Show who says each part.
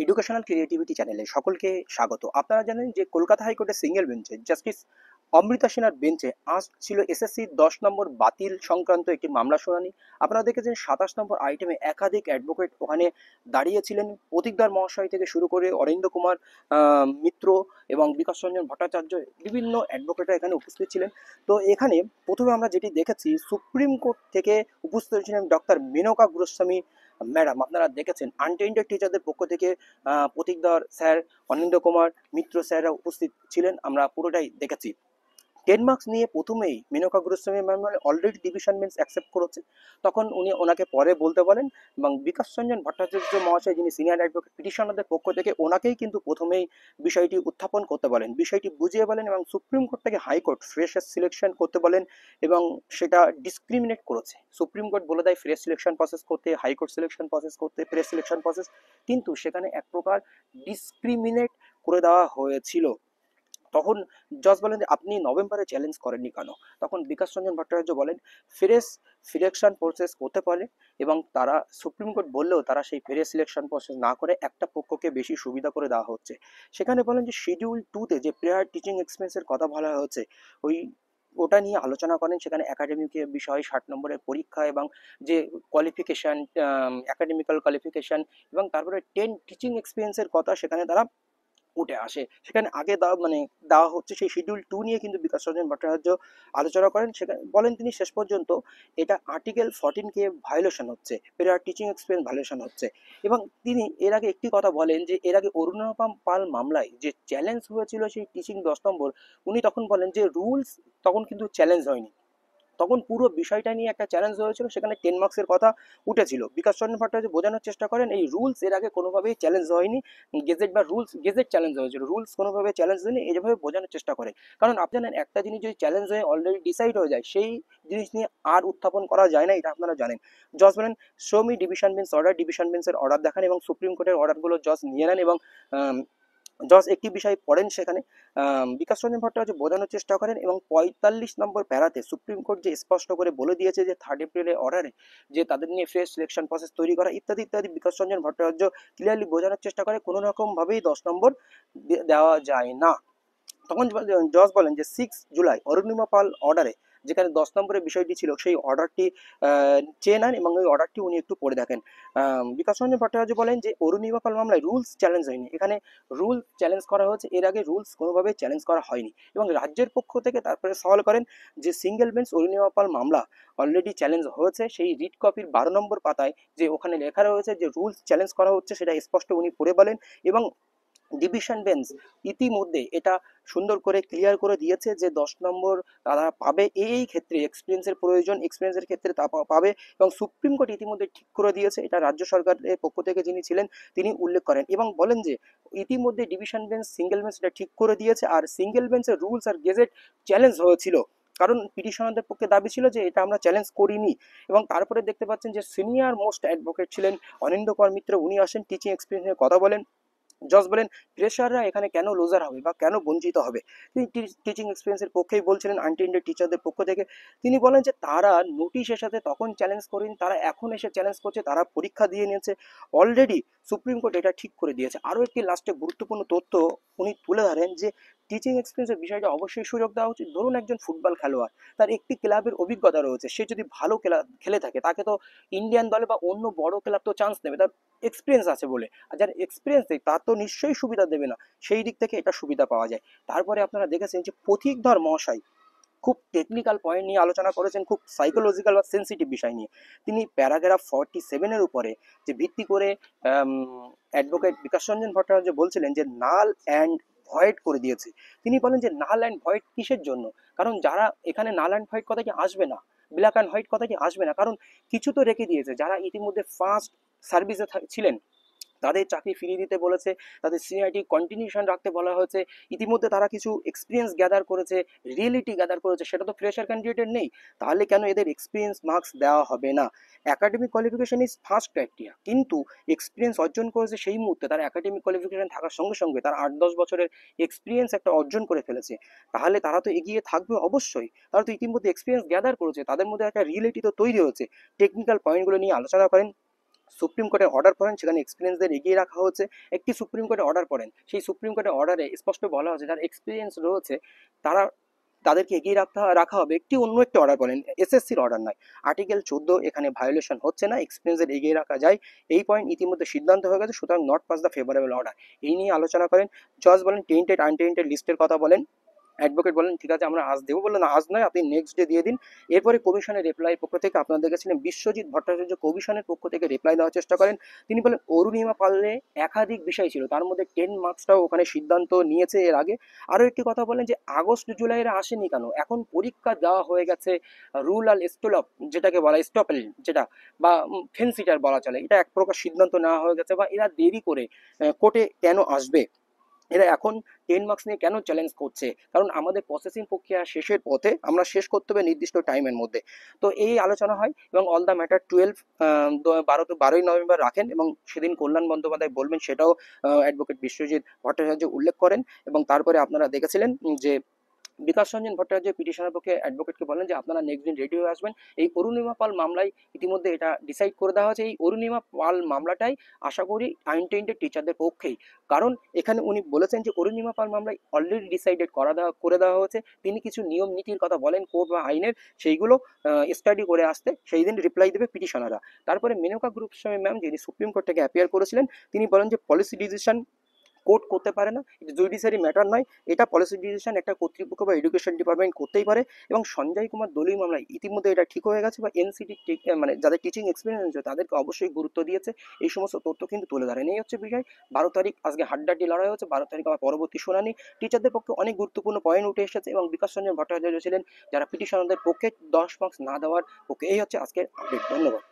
Speaker 1: Educational creativity চ্যানেলে সকলকে স্বাগত। আপনারা জানেন যে কলকাতা হাইকোর্টের সিঙ্গেল বেঞ্চে জাস্টিস অমৃতা সিনহার বেঞ্চে আজ ছিল এসএসসি 10 নম্বর বাতিল সংক্রান্ত একটি মামলা শুনানি। আপনারা দেখেছেন 27 নম্বর আইটেমে একাধিক অ্যাডভোকেট ওখানে দাঁড়িয়েছিলেন। প্রতীকদার মহাশয় থেকে শুরু করে অরিন্দ্র কুমার মিত্র এবং বিকাশ রঞ্জন ভট্টাচার্য, বিভিন্ন অ্যাডভোকেটরা এখানে উপস্থিত ছিলেন। তো এখানে প্রথমে আমরা যেটি দেখেছি, সুপ্রিম কোর্ট থেকে উপস্থিত ছিলেন ডক্টর মেনকা গোস্বামী ম্যাডাম। আপনারা দেখেছেন আনটেন্ডেড টিচারদের পক্ষ থেকে প্রতীকদার স্যার, অনিন্দ্য কুমার মিত্র স্যাররা উপস্থিত ছিলেন। আমরা পুরোটাই দেখেছি। 10 মার্কস নিয়ে প্রথমেই Menaka Goswami ma'am already division bench accept করেছে। তখন উনি ওনাকে পরে বলতে বলেন এবং বিকাশ রঞ্জন ভট্টাচার্য মহাশয়, যিনি সিনিয়র অ্যাডভোকেট পিটিশনারদের পক্ষ থেকে, ওনাকেই কিন্তু প্রথমেই বিষয়টি উত্থাপন করতে বলেন, বিষয়টি বুঝিয়ে বলেন এবং সুপ্রিম কোর্ট থেকে হাইকোর্ট ফ্রেশার সিলেকশন করতে বলেন এবং সেটা ডিসক্রিমিনেট করেছে। সুপ্রিম কোর্ট বলে দেয় ফ্রেশ সিলেকশন প্রসেস করতে, হাইকোর্ট সিলেকশন প্রসেস করতে, ফ্রেশ সিলেকশন প্রসেস, কিন্তু সেখানে এক প্রকার ডিসক্রিমিনেট করে দেওয়া হয়েছিল। তখন জজ বলেন যে আপনি নভেম্বরে চ্যালেঞ্জ করেননি কেন? তখন বিকাশ রঞ্জন ভট্টাচার্য বলেন ফ্রেশ সিলেকশন প্রসেস করতে পারে এবং তারা সুপ্রিম কোর্ট বললেও তারা সেই ফ্রেশ সিলেকশন প্রসেস না করে একটা পক্ষকে বেশি সুবিধা করে দেওয়া হচ্ছে। সেখানে বলেন যে শিডিউল 2-তে যে প্রেয়ার টিচিং এক্সপেন্সের কথা বলা হয়েছে, ওই ওটা নিয়ে আলোচনা করেন। সেখানে একাডেমিক বিষয়, 60 নম্বরের পরীক্ষা এবং যে কোয়ালিফিকেশান, একাডেমিক্যাল কোয়ালিফিকেশান এবং তারপরে 10 টিচিং এক্সপিরিয়েন্সের কথা সেখানে তারা উঠে আসে। সেখানে আগে দেওয়া হচ্ছে সেই শিডিউল 2 নিয়ে কিন্তু বিকাশ রঞ্জন ভট্টাচার্য আলোচনা করেন। সেখানে বলেন তিনি শেষ পর্যন্ত এটা আর্টিকেল 14 ভায়োলেশন হচ্ছে, প্রেয়ার টিচিং এক্সপিরিয়েন্স ভায়োলেশন হচ্ছে। এবং তিনি এর আগে একটি কথা বলেন যে এর আগে অরুণাপম পাল মামলায় যে চ্যালেঞ্জ হয়েছিল সেই টিচিং 10 নম্বর, উনি তখন বলেন যে রুলস তখন কিন্তু চ্যালেঞ্জ হয়নি, তখন পুরো বিষয়টা নিয়ে একটা চ্যালেঞ্জ হয়েছিল, সেখানে 10 মার্কসের কথা উঠেছিল। বিকাশ চন্দ্র ভট্টাচার্য বোঝানোর চেষ্টা করেন এই রুলস এর আগে কোনোভাবেই চ্যালেঞ্জ হয়নি, গেজেট বা রুলস, গেজেট চ্যালেঞ্জ হয়েছিল, রুলস কোনোভাবে চ্যালেঞ্জ হয়নি, এইভাবে বোঝানোর চেষ্টা করে। কারণ আপনি জানেন একটা জিনিস যদি চ্যালেঞ্জ হয়ে অলরেডি ডিসাইড হয়ে যায়, সেই জিনিস নিয়ে আর উত্থাপন করা যায় না, এটা আপনারা জানেন। জজ বলেন show me division bench order, division বেঞ্চের অর্ডার দেখান এবং সুপ্রিম কোর্টের অর্ডারগুলো জজ নিয়ে নেন এবং জজ একটি বিষয় পড়েন। সেখানে বিকাশ রঞ্জন ভট্টাচার্য বোঝানোর চেষ্টা করেন এবং 45 নম্বর প্যারাতে সুপ্রিম কোর্ট যে স্পষ্ট করে বলে দিয়েছে যে 3 এপ্রিলের অর্ডারে যে তাদের নিয়ে ফ্রেশ সিলেকশন প্রসেস তৈরি করা ইত্যাদি ইত্যাদি, বিকাশ রঞ্জন ভট্টাচার্য ক্লিয়ারলি বোঝানোর চেষ্টা করে কোনো রকমভাবেই 10 নম্বর দেওয়া যায় না। তখন জজ বলেন যে 6 জুলাই অরুণিমা পাল অর্ডারে যেখানে 10 নম্বরের বিষয়টি ছিল, সেই অর্ডারটি চেয়ে নেন এবং ওই অর্ডারটি উনি একটু পড়ে দেখেন। বিকাশ রঞ্জন ভট্টাচার্য বলেন যে অরুণিমা পাল মামলায় রুলস চ্যালেঞ্জ হয়নি, এখানে রুল চ্যালেঞ্জ করা হয়েছে, এর আগে রুলস কোনোভাবে চ্যালেঞ্জ করা হয়নি। এবং রাজ্যের পক্ষ থেকে তারপরে সওয়াল করেন যে সিঙ্গেল বেঞ্চ অরুণিমা পাল মামলা অলরেডি চ্যালেঞ্জ হয়েছে, সেই রিট কপির 12 নম্বর পাতায় যে ওখানে লেখা রয়েছে যে রুলস চ্যালেঞ্জ করা হচ্ছে সেটা স্পষ্ট উনি পড়ে বলেন এবং ডিভিশন বেঞ্চ ইতিমধ্যে এটা সুন্দর করে ক্লিয়ার করে দিয়েছে যে 10 নম্বর তারা পাবে, এই ক্ষেত্রে এক্সপিরিয়েন্সের প্রয়োজন, এক্সপিরিয়েন্সের ক্ষেত্রে তা পাবে এবং সুপ্রিম কোর্ট ইতিমধ্যে ঠিক করে দিয়েছে, এটা রাজ্য সরকারের পক্ষ থেকে যিনি ছিলেন তিনি উল্লেখ করেন এবং বলেন যে ইতিমধ্যে ডিভিশন বেঞ্চ সিঙ্গেল বেঞ্চ এটা ঠিক করে দিয়েছে আর সিঙ্গেল বেঞ্চের রুলস আর গেজেট চ্যালেঞ্জ হয়েছিল, কারণ পিটিশনারদের পক্ষে দাবি ছিল যে এটা আমরা চ্যালেঞ্জ করিনি। এবং তারপরে দেখতে পাচ্ছেন যে সিনিয়র মোস্ট অ্যাডভোকেট ছিলেন অনিন্দ্য কুমার মিত্র, উনি আসেন, টিচিং এক্সপিরিয়েন্সের কথা বলেন। জজ বলেন ফ্রেশাররা এখানে কেন লুজার হবে বা কেন বঞ্চিত হবে, তিনি টিচিং এক্সপিরিয়েন্সের পক্ষেই বলছিলেন আনটেন্ডেড টিচারদের পক্ষ থেকে। তিনি বলেন যে তারা নোটিশ এসাতে তখন চ্যালেঞ্জ করেন, তারা এখন এসে চ্যালেঞ্জ করছে, তারা পরীক্ষা দিয়ে নিয়েছে অলরেডি, সুপ্রিম কোর্ট এটা ঠিক করে দিয়েছে। আরও একটি লাস্টে গুরুত্বপূর্ণ তথ্য উনি তুলে ধরেন যে টিচিং এক্সপিরিয়েন্সের বিষয়টা অবশ্যই সুযোগ দেওয়া উচিত। ধরুন একজন ফুটবল খেলোয়াড়, তার একটি ক্লাবের অভিজ্ঞতা রয়েছে, সে যদি ভালো খেলে থাকে তাকে তো ইন্ডিয়ান দলে বা অন্য বড় ক্লাব তো চান্স নেবে, তার এক্সপিরিয়েন্স আছে বলে। আর যার এক্সপিরিয়েন্স নেই তার তো নিশ্চয়ই সুবিধা দেবে না, সেই দিক থেকে এটা সুবিধা পাওয়া যায়। তারপরে আপনারা দেখেছেন যে প্রতীকধর মহাশয় খুব টেকনিক্যাল পয়েন্ট নিয়ে আলোচনা করেছেন, খুব সাইকোলজিক্যাল বা সেন্সিটিভ বিষয় নিয়ে। তিনি প্যারাগ্রাফ 47-এর উপরে যে ভিত্তি করে অ্যাডভোকেট বিকাশ রঞ্জন ভট্টাচার্য বলছিলেন যে নাল অ্যান্ড ভয়েড করে দিয়েছে। তিনি বলেন যে নাল অ্যান্ড ভয়েড কিসের জন্য, কারণ যারা এখানে নাল অ্যান্ড ভয়েড কথা কি আসবে না, ব্ল্যাক অ্যান্ড হোয়াইট কথা কি আসবে না, কারণ কিছু তো রেখে দিয়েছে। যারা ইতিমধ্যে ফার্স্ট সার্ভিসে ছিলেন তাদের চাকরি ফিরিয়ে দিতে বলেছে, তাদের সিনিয়রিটি কন্টিনিউশন রাখতে বলা হয়েছে, ইতিমধ্যে তারা কিছু এক্সপিরিয়েন্স গ্যাদার করেছে, রিয়েলিটি গ্যাদার করেছে, সেটা তো ফ্রেশার ক্যান্ডিডেটের নেই, তাহলে কেন এদের এক্সপিরিয়েন্স মার্কস দেওয়া হবে না? Academic qualification is first criteria, কিন্তু এক্সপিরিয়েন্স অর্জন করেছে সেই মুহূর্তে, তার একাডেমিক কোয়ালিফিকেশন থাকার সঙ্গে সঙ্গে তার 8-10 বছরের এক্সপিরিয়েন্স একটা অর্জন করে ফেলেছে, তাহলে তারা তো এগিয়ে থাকবে অবশ্যই। তারা তো ইতিমধ্যে এক্সপিরিয়েন্স গ্যাদার করেছে, তাদের মধ্যে একটা রিয়েলিটি তো তৈরি হয়েছে। টেকনিক্যাল পয়েন্টগুলো নিয়ে আলোচনা করেন সুপ্রিম কোর্টের অর্ডার পড়েন, সেখানে এক্সপিরিয়েন্সদের এগিয়ে রাখা হচ্ছে। একটি সুপ্রিম কোর্টে অর্ডার পড়েন, সেই সুপ্রিম কোর্টের অর্ডারে স্পষ্ট বলা হচ্ছে যারা এক্সপিরিয়েন্স রয়েছে তারা তাদেরকে এগিয়ে রাখা হবে। অন্য একটি অর্ডার বলেন, এসএসসির অর্ডার নয়। আর্টিকেল 14 এখানে ভায়োলেশন হচ্ছে না, এক্সপিরিয়েন্সের এগিয়ে রাখা যায়, এই পয়েন্ট ইতিমধ্যে সিদ্ধান্ত হয়ে গেছে, সুতরাং not pass the favourable order. এই নিয়ে আলোচনা করেন। জজ বলেন টেন্টেড আনটেন্টেড লিস্টের কথা বলেন। অ্যাডভোকেট বলেন ঠিক আছে আমরা আজ দেবো, বললেন আজ নয় আপনি নেক্সট ডে দিয়ে দিন। এরপরে কমিশনের রিপ্লাই পক্ষ থেকে আপনারা দেখেছিলেন বিশ্বজিৎ ভট্টাচার্য কমিশনের পক্ষ থেকে রিপ্লাই দেওয়ার চেষ্টা করেন। তিনি বলেন অরুণিমা পালে একাধিক বিষয় ছিল, তার মধ্যে 10 মার্কসটাও ওখানে সিদ্ধান্ত নিয়েছে এর আগে। আরও একটি কথা বলেন যে আগস্ট জুলাইয়ের আসেনি কেন, এখন পরীক্ষা দেওয়া হয়ে গেছে, রুল আর স্টলপ যেটাকে বলা স্টপেল যেটা বা ফেন্সিটার বলা চলে, এটা এক প্রকার সিদ্ধান্ত নেওয়া হয়ে গেছে, বা এরা দেরি করে কোর্টে কেন আসবে, এরা এখন 10 মার্কস নিয়ে কেন চ্যালেঞ্জ করছে, কারণ আমাদের প্রসেসিং প্রক্রিয়া শেষের পথে, আমরা শেষ করতে হবে নির্দিষ্ট টাইমের মধ্যে। তো এই আলোচনা হয় এবং অল দ্য ম্যাটার 12 নভেম্বর রাখেন, এবং সেদিন কল্যাণ বন্দ্যোপাধ্যায় বলবেন সেটাও অ্যাডভোকেট বিশ্বজিৎ ভট্টাচার্য উল্লেখ করেন। এবং তারপরে আপনারা দেখেছিলেন যে বিকাশ রঞ্জন ভট্টাচার্য পিটিশনের পক্ষে অ্যাডভোকেটকে বলেন যে আপনারা নেক্সট দিন রেডি হয়ে আসবেন। এই অরুণিমা পাল মামলায় ইতিমধ্যে এটা ডিসাইড করে দেওয়া হয়েছে, এই অরুণিমা পাল মামলাটাই আশা করি আনটেন্টেড টিচারদের পক্ষেই, কারণ এখানে উনি বলেছেন যে অরুণিমা পাল মামলায় অলরেডি ডিসাইডেড করে দেওয়া হয়েছে। তিনি কিছু নিয়ম নীতির কথা বলেন কোর্ট বা আইনের, সেইগুলো স্টাডি করে আসতে সেই দিন রিপ্লাই দেবে পিটিশনাররা। তারপরে মেনকা গ্রুপ স্বামী ম্যাম যিনি সুপ্রিম কোর্ট থেকে অ্যাপিয়ার করেছিলেন, তিনি বলেন যে পলিসি ডিসিশন কোর্ট করতে পারে না, এটা জুডিশিয়ারি ম্যাটার নয়, এটা পলিসি ডিসিশন একটা কর্তৃপক্ষ বা এডুকেশন ডিপার্টমেন্ট করতেই পারে। এবং সঞ্জয় কুমার দলুই মামলায় ইতিমধ্যে এটা ঠিক হয়ে গেছে, বা এনসিটি মানে যাদের টিচিং এক্সপিরিয়েন্স আছে তাদেরকে অবশ্যই গুরুত্ব দিয়েছে, এই সমস্ত তথ্য কিন্তু তুলে ধরেন। এই হচ্ছে বিষয়। 12 তারিখ আজকে হাড্ডাহাড্ডি লড়াই হচ্ছে, 12 তারিখ আমার পরবর্তী শুনানি। টিচারদের পক্ষে অনেক গুরুত্বপূর্ণ পয়েন্ট উঠে এসেছে, এবং বিকাশ রঞ্জন ভট্টাচার্য ছিলেন যারা পিটিশনারদের পক্ষে 10 মার্কস না দেওয়ার পক্ষে। এই হচ্ছে আজকের আপডেট। ধন্যবাদ।